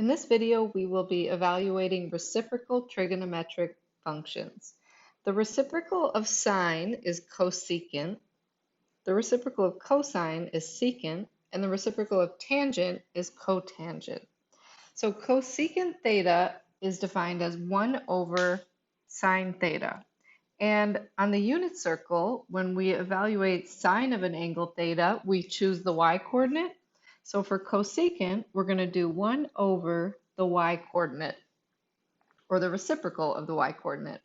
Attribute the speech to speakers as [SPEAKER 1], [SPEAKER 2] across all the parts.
[SPEAKER 1] In this video, we will be evaluating reciprocal trigonometric functions. The reciprocal of sine is cosecant, the reciprocal of cosine is secant, and the reciprocal of tangent is cotangent. So cosecant theta is defined as 1 over sine theta. And on the unit circle, when we evaluate sine of an angle theta, we choose the y-coordinate. So for cosecant, we're going to do 1 over the y-coordinate, or the reciprocal of the y-coordinate.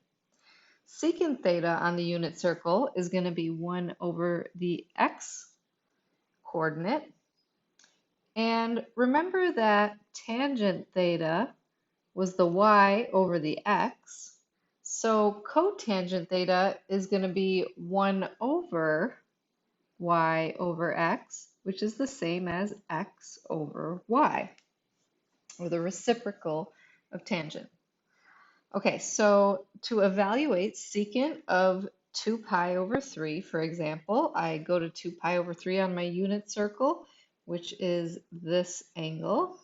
[SPEAKER 1] Secant theta on the unit circle is going to be 1 over the x-coordinate. And remember that tangent theta was the y over the x. So cotangent theta is going to be 1 over y over x, which is the same as x over y, or the reciprocal of tangent. Okay, so to evaluate secant of 2 pi over 3, for example, I go to 2 pi over 3 on my unit circle, which is this angle,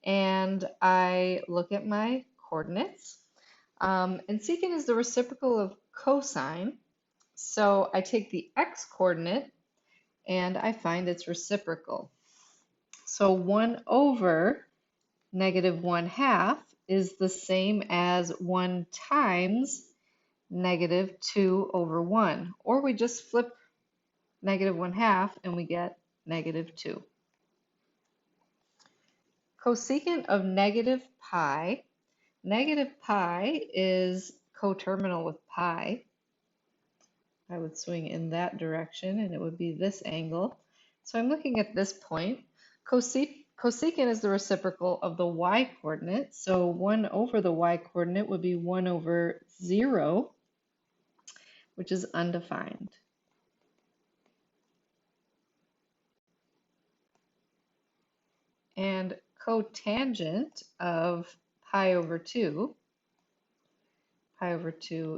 [SPEAKER 1] and I look at my coordinates. And secant is the reciprocal of cosine, so I take the x-coordinate and I find its reciprocal. So 1 over negative 1/2 is the same as 1 times negative 2 over 1, or we just flip negative 1/2 and we get negative 2. Cosecant of negative pi is coterminal with pi. I would swing in that direction and it would be this angle. So I'm looking at this point. Cosecant is the reciprocal of the y-coordinate. So 1 over the y-coordinate would be 1 over 0, which is undefined. And cotangent of pi over 2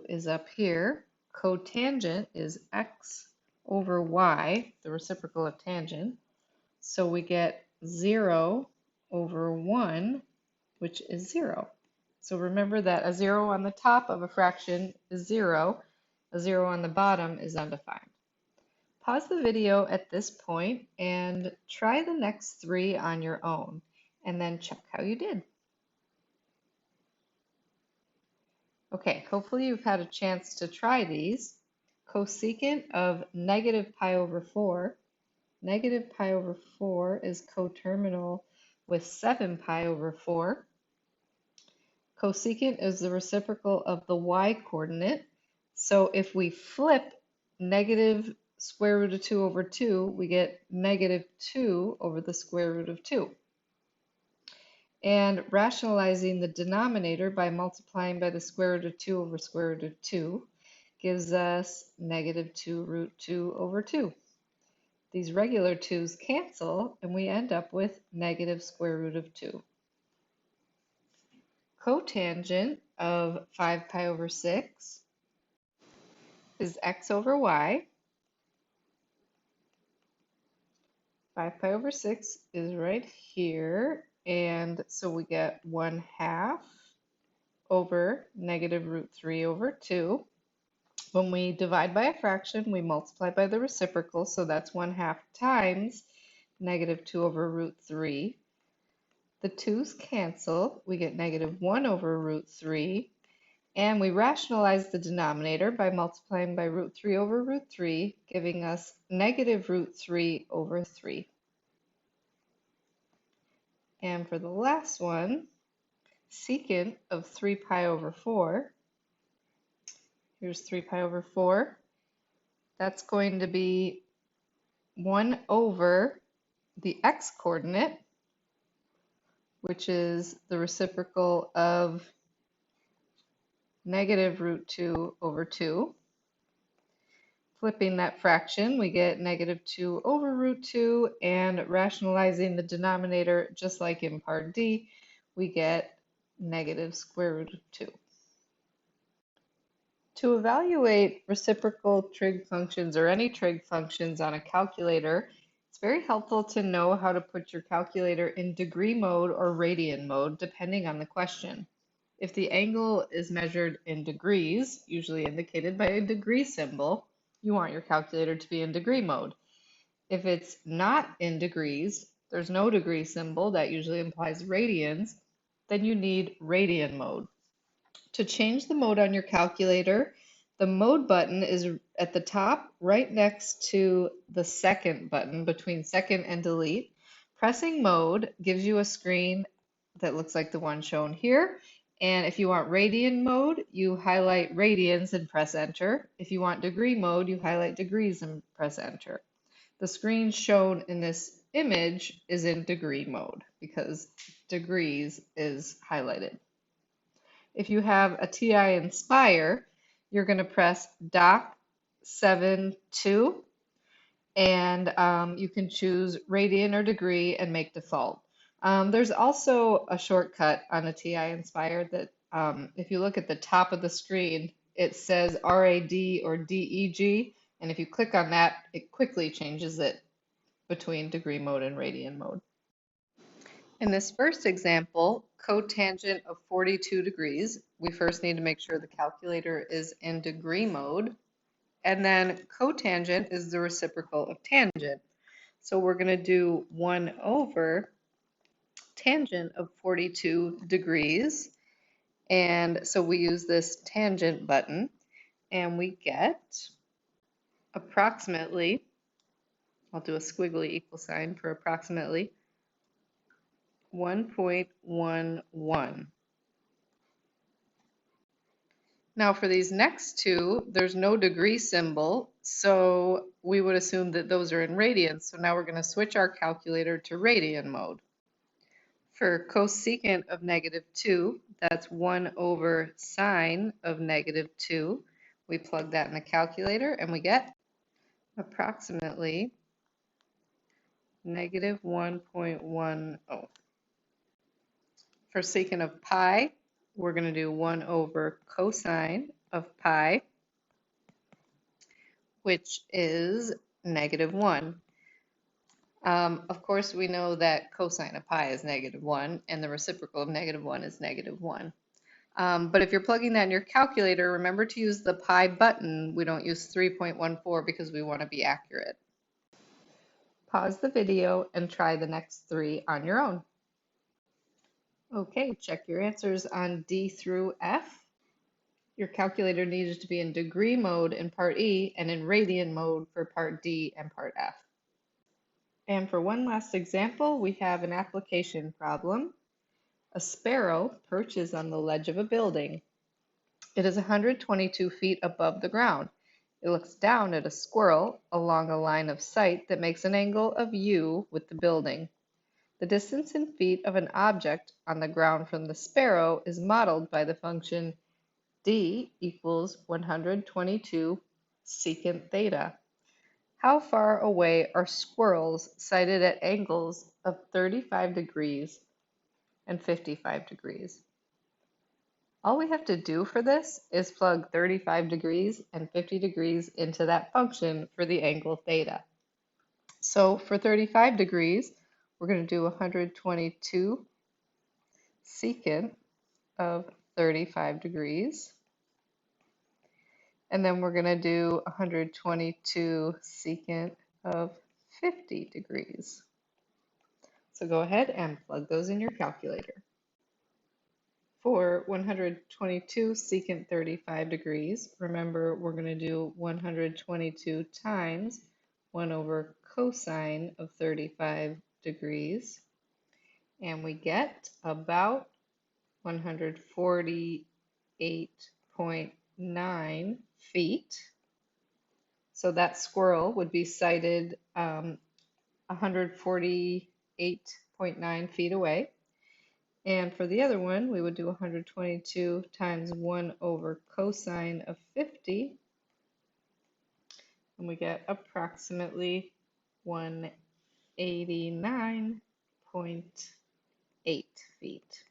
[SPEAKER 1] is up here. Cotangent is x over y, the reciprocal of tangent. So we get 0 over 1, which is 0. So remember that a 0 on the top of a fraction is 0, a 0 on the bottom is undefined. Pause the video at this point and try the next 3 on your own, and then check how you did. Okay, hopefully you've had a chance to try these. Cosecant of negative pi over 4. Negative pi over 4 is coterminal with 7 pi over 4. Cosecant is the reciprocal of the y-coordinate. So if we flip negative square root of 2 over 2, we get negative 2 over the square root of 2. And rationalizing the denominator by multiplying by the square root of 2 over square root of 2 gives us negative 2 root 2 over 2. These regular 2's cancel, and we end up with negative square root of 2. Cotangent of 5 pi over 6 is x over y. 5 pi over 6 is right here, and so we get 1/2 over negative root 3 over 2. When we divide by a fraction, we multiply by the reciprocal, so that's 1/2 times negative 2 over root 3. The 2's cancel, we get negative 1 over root 3, and we rationalize the denominator by multiplying by root 3 over root 3, giving us negative root 3 over 3. And for the last one, secant of 3 pi over 4, here's 3 pi over 4, that's going to be 1 over the x-coordinate, which is the reciprocal of negative root 2 over 2. Flipping that fraction, we get negative 2 over root 2, and rationalizing the denominator, just like in part D, we get negative square root of 2. To evaluate reciprocal trig functions or any trig functions on a calculator, it's It's very helpful to know how to put your calculator in degree mode or radian mode, depending on the question. If the angle is measured in degrees, usually indicated by a degree symbol, you want your calculator to be in degree mode. If it's not in degrees, there's no degree symbol, that usually implies radians, then you need radian mode. To change the mode on your calculator, the mode button is at the top right next to the second button between second and delete. Pressing mode gives you a screen that looks like the one shown here. And if you want radian mode, you highlight radians and press enter. If you want degree mode, you highlight degrees and press enter. The screen shown in this image is in degree mode because degrees is highlighted. If you have a TI Inspire, you're going to press Dock 7.2 and you can choose radian or degree and make default. There's also a shortcut on a TI Inspire that if you look at the top of the screen, it says RAD or DEG, and if you click on that, it quickly changes it between degree mode and radian mode. In this first example, cotangent of 42 degrees, we first need to make sure the calculator is in degree mode, and then cotangent is the reciprocal of tangent. So we're going to do 1 over tangent of 42 degrees, and so we use this tangent button, and we get approximately, I'll do a squiggly equal sign for approximately, 1.11. Now for these next two, there's no degree symbol, so we would assume that those are in radians. So now we're going to switch our calculator to radian mode. For cosecant of -2, that's 1 over sine of -2. We plug that in the calculator and we get approximately -1.10. For secant of pi, we're going to do 1 over cosine of pi, which is -1. Of course, we know that cosine of pi is -1, and the reciprocal of -1 is -1. But if you're plugging that in your calculator, remember to use the pi button. We don't use 3.14 because we want to be accurate. Pause the video and try the next 3 on your own. Okay, check your answers on D through F. Your calculator needs to be in degree mode in part E and in radian mode for part D and part F. And for one last example, we have an application problem. A sparrow perches on the ledge of a building. It is 122 feet above the ground. It looks down at a squirrel along a line of sight that makes an angle of U with the building. The distance in feet of an object on the ground from the sparrow is modeled by the function d equals 122 secant theta. How far away are squirrels sighted at angles of 35 degrees and 55 degrees? All we have to do for this is plug 35 degrees and 50 degrees into that function for the angle theta. So for 35 degrees, we're going to do 122 secant of 35 degrees. And then we're going to do 122 secant of 50 degrees. So go ahead and plug those in your calculator. For 122 secant 35 degrees, remember we're going to do 122 times 1 over cosine of 35 degrees, and we get about 148.9 feet. So that squirrel would be sighted 148.9 feet away. And for the other one, we would do 122 times 1 over cosine of 50, and we get approximately 189.8 feet.